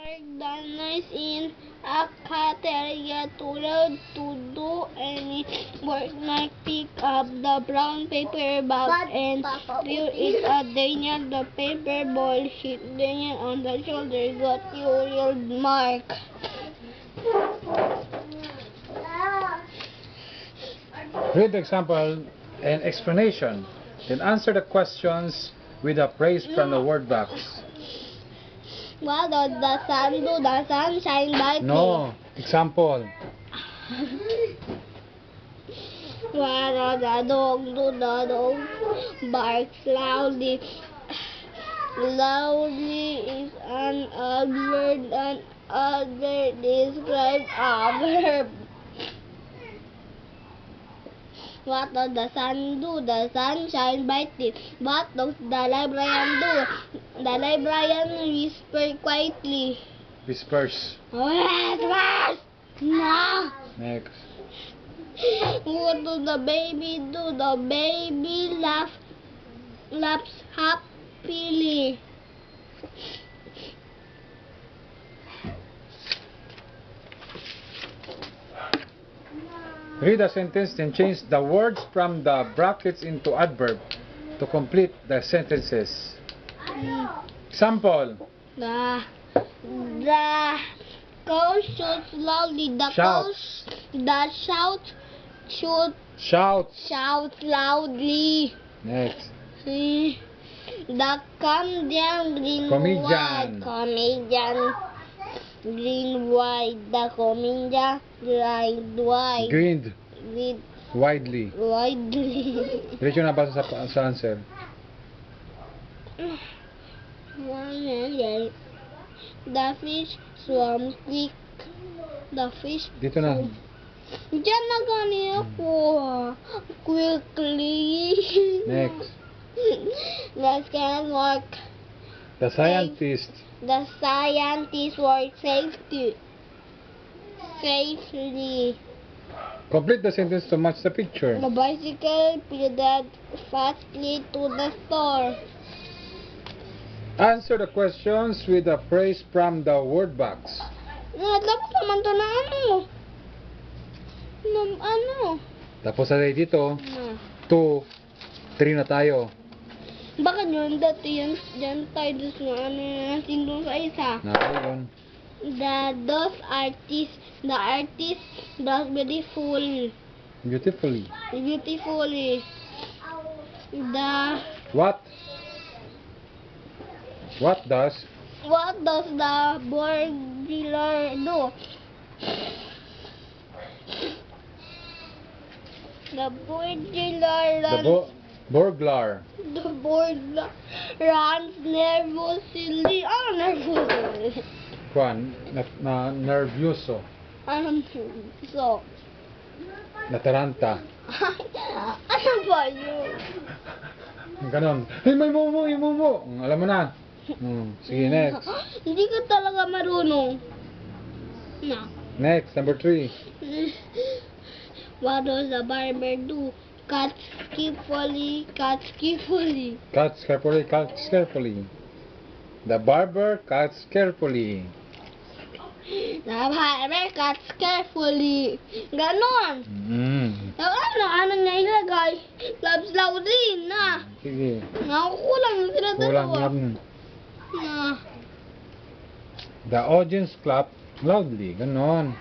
organized in a cafeteria to do any work like pick up the brown paper bag and throw it at Daniel. The paper ball hit Daniel on the shoulder, got a real mark. Read the example and explanation. Then answer the questions with a praise from the word box. What does the sun do? The sun shine brightly. No. Example. What does the dog do? The dog barks loudly. Loudly is an adverb. An adverb describes a verb. What does the sun do? The sun shines brightly. What does the librarian do? The librarian whispers quietly. Whispers. Whispers! No! Next. What does the baby do? The baby laughs happily. Read a sentence, then change the words from the brackets into adverb to complete the sentences. Example. The cow shoots loudly. The Shouts. shouts loudly. Next. The comedian green Comedian. white. Comedian green white. The comedian grind white. Grinned With widely. widely. Diretso na basa sa answer. The fish swam quick. The fish Dito na. Diyan na kanina po. Quickly. Next. The scan work. The scientist. The scientists work safely. Complete the sentence to match the picture. The bicycle pedaled fastly to the store. Answer the questions with a praise from the word box. Dapat naman to na ano? Tapos sa dito, Na. 2, 3 na tayo. Bakit yun? Dati yan tayo doon sa ano natin doon sa isa. Ayun. The artist does beautifully. What does What does the burglar do? The burglar runs nervously. Nervously. Juan na nervioso, So, nataranta. ano ba yun? Ganon. Hey, may mumu, yung mumu. Alam mo na. Sige, next. Hindi ka talaga marunong. No. Next, number 3. What does the barber do? Cuts carefully. Cuts carefully. The barber cuts carefully. The barber cuts carefully. Ganon. Ano niya ilagay? Labs loudly na. Sige. Nakukulang yung sila Kulang dalawa. lang. Na. The audience clap loudly. Ganon.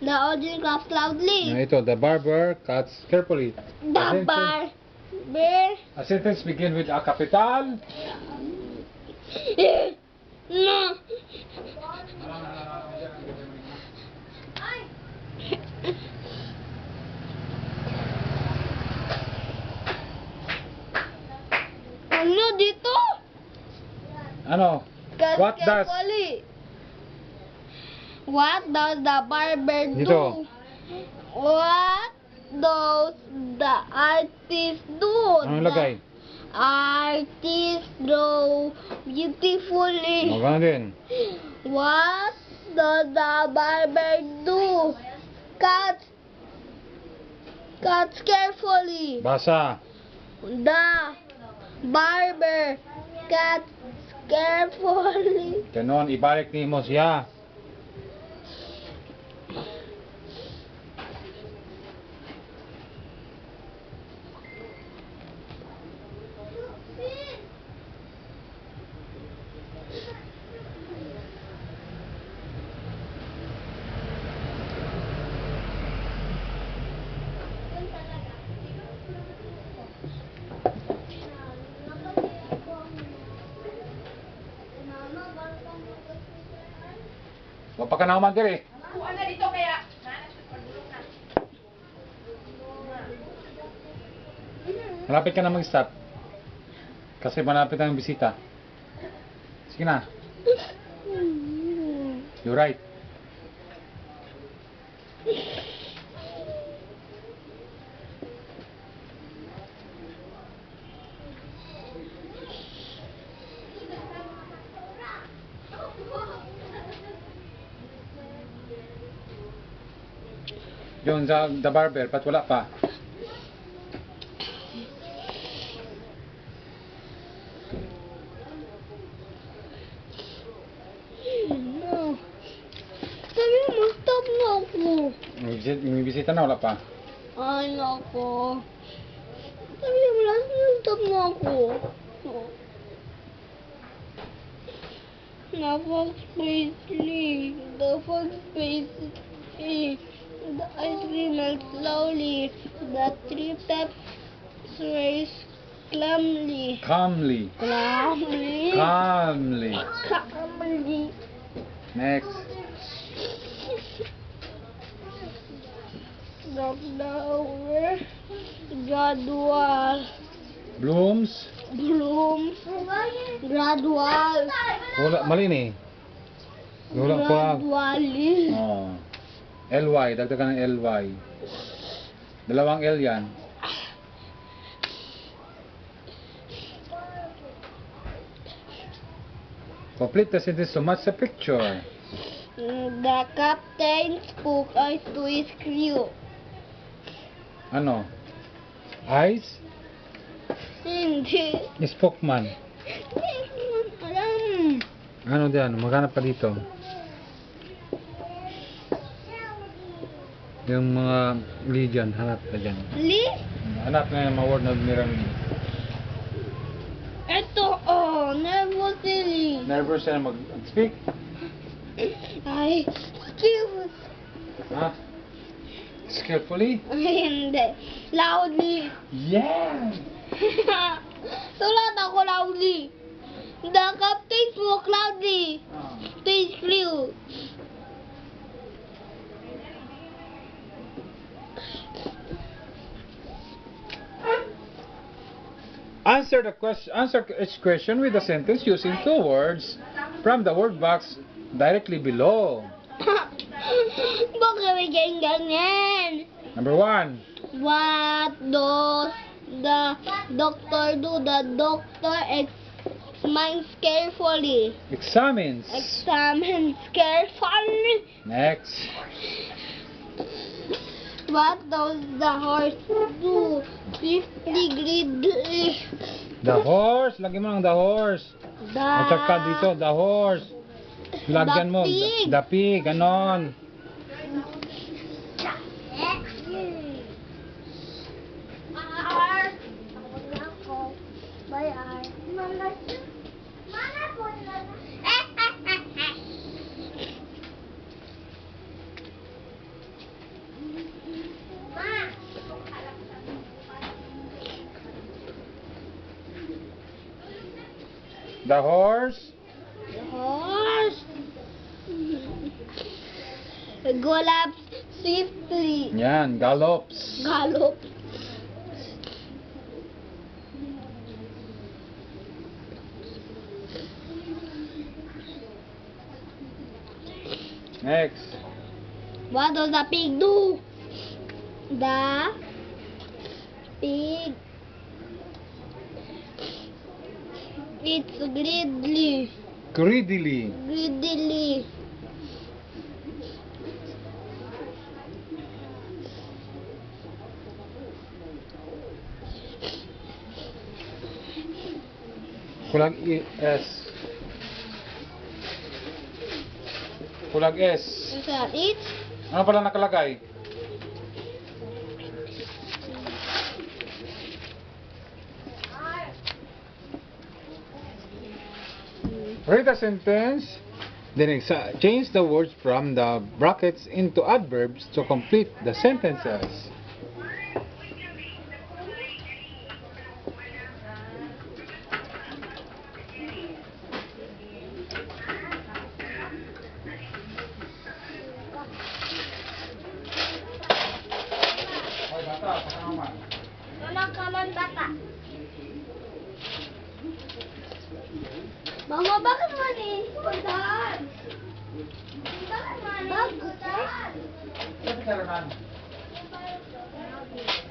The audience claps loudly. Ito, the barber cuts carefully. The barber. A sentence begin with a capital. No. Ano dito? Ano? What does the barber do? Dito. What does the artist do? Anong lagay? Artist draw beautifully. Gano'n din. What does the barber do? Cuts carefully. Basa. The barber cuts carefully. Ganon, ibalik nimo siya. Wapa ka na umagir eh. Kuha na dito kaya. Malapit ka na mag-stop. Kasi malapit ang bisita. Sige na. You're right. Yun sa the barber, pat wala pa. No. Sabi mo, stop na ako. May bisita na, wala pa. Ay, nako. Sabi mo lang, stop na ako. The ice cream melts slowly. The three steps race calmly. Calmly. Calmly. Calmly. Calmly. Next. The flower gradual Blooms. blooms gradual Wala, mali ni. Wala pa. gradually. Oh. LY, dagdagan ng LY. Dalawang L yan. Complete the sentence to match the picture. The captain spoke eyes to his crew. Ano? Eyes? Hindi. Spokesman. Alam. Ano diyan? Maghanap pa dito. Yung mga legion, hanap ka dyan. Please? Hanap na yung mga word na mirang Ito, oh, nervously. nervous siya na mag-speak. I excuse. Ha? Skillfully? Hindi. Loudly. Yeah! Sulat ako loudly. The captain spoke loudly to his crew. Answer each question with a sentence using two words from the word box directly below. Bakit may ganyan? Number 1. What does the doctor do? The doctor examines carefully. Examines. Examines carefully. Next. What does the horse do? Swiftly, greedily. The horse. Lagyan mo ng the horse. At saka dito, the horse. Lagyan mo. pig. The pig. Ganon. The horse. Horse gallops swiftly. Yan. Gallops. Gallop. Next. What does the pig do? The pig eats greedily. Greedily. Greedily. Kulang ES. Kulag S. Is that it? Ano pala nakalagay? Read the sentence. Then change the words from the brackets into adverbs to complete the sentences. Walang kaman bata. Mama, bakit mani? Bagan. Bagan.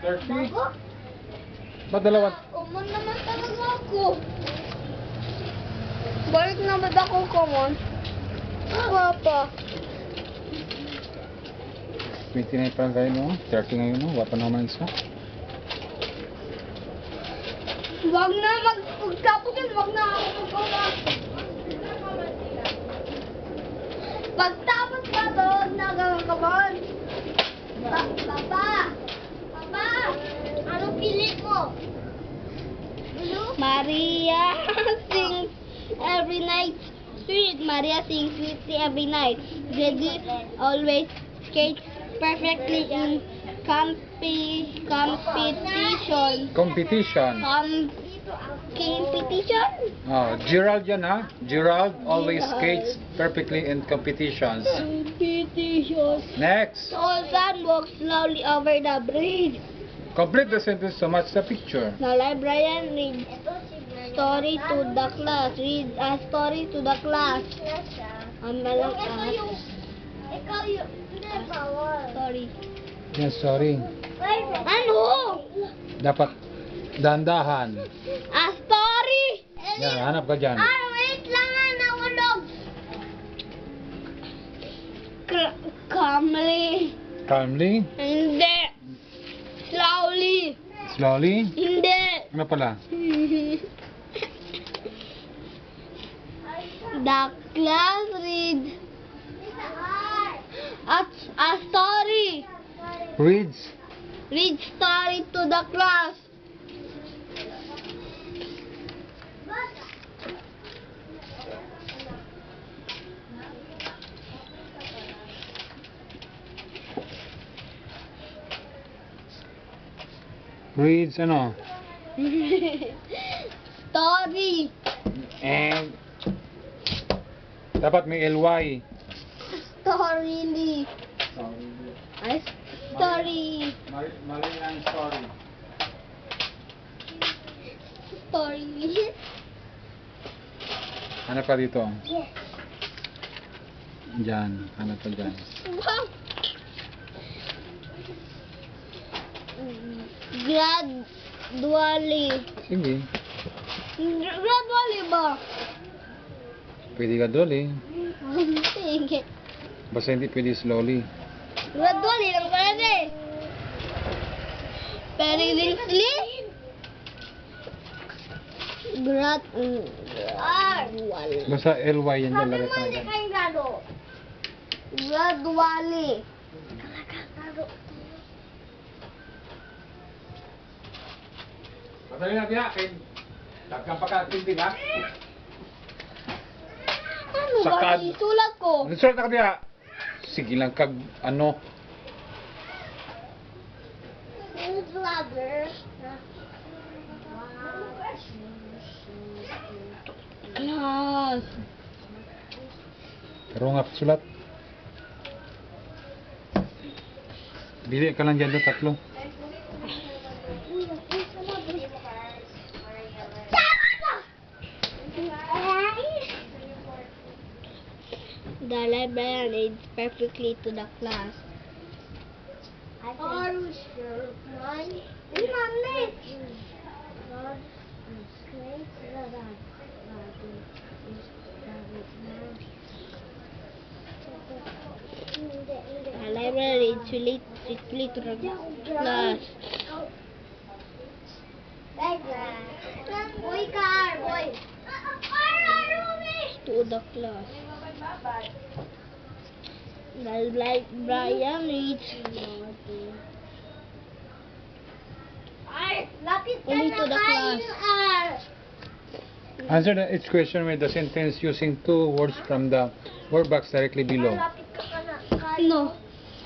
30? Ba't dalawa? Common naman talaga ako. Balik na ba ako common? Papa. 29 pa lang kayo, no? 30 ngayon, no? Wala pa naman isa. Wag na pagtapos yun, wag na ako magawa. Pagtapos pa to, wag na gagawin. Papa! Papa! Anong pili mo? Maria sings every night. Sweet. Maria sings sweetly every night. Grady always skates perfectly in competition. Competition. Competition? Oh, Gerald yan, ha? Gerald always skates perfectly in competitions. Competition. Next. Susan walks slowly over the bridge. Complete the sentence to match the picture. The librarian reads story to the class. Read a story to the class. Malang Sorry. Yes, sorry. Ano? Dapat dandahan. A story. Yan, hanap ka dyan. Wait lang nga, nahulog. Calmly. Calmly. Hindi. Slowly. Slowly. Hindi. Ano pala? The class reads a story. Reads. Read story to the class. Reads ano? Story. And dapat may ly. Story. A story. Mali ang story. Story. Hanap ka dito. Diyan. Hanap ka dyan. Wow. Gradually. Sige. Gradually ba? Pwede ka droli. Sige. Basta hindi pwede slowly. Gradually lang pala eh. Periodically. Gradually. Basta ly yan dyan. Lagay ka na dyan. Gradually. Madali na biya. Tagkang pagkatindig, ha? Ano ba Sakad. isulat ko? Nasulat na ka biya. Sige lang kag ano. Vlogger. Class. Pero nga sulat. Bili ka lang dyan doon, tatlo. The librarian reads perfectly to the class. Are you sure? The librarian reads strictly to the class. To the class. Like Brian reached into the class. Answer each question with the sentence using two words from the word box directly below. No.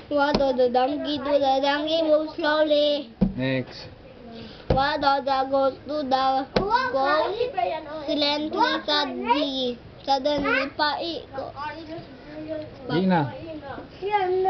What does the donkey do? The donkey moves slowly. Next. What does the ghost do? The ghost silently, suddenly, paiko. Di na. Yan.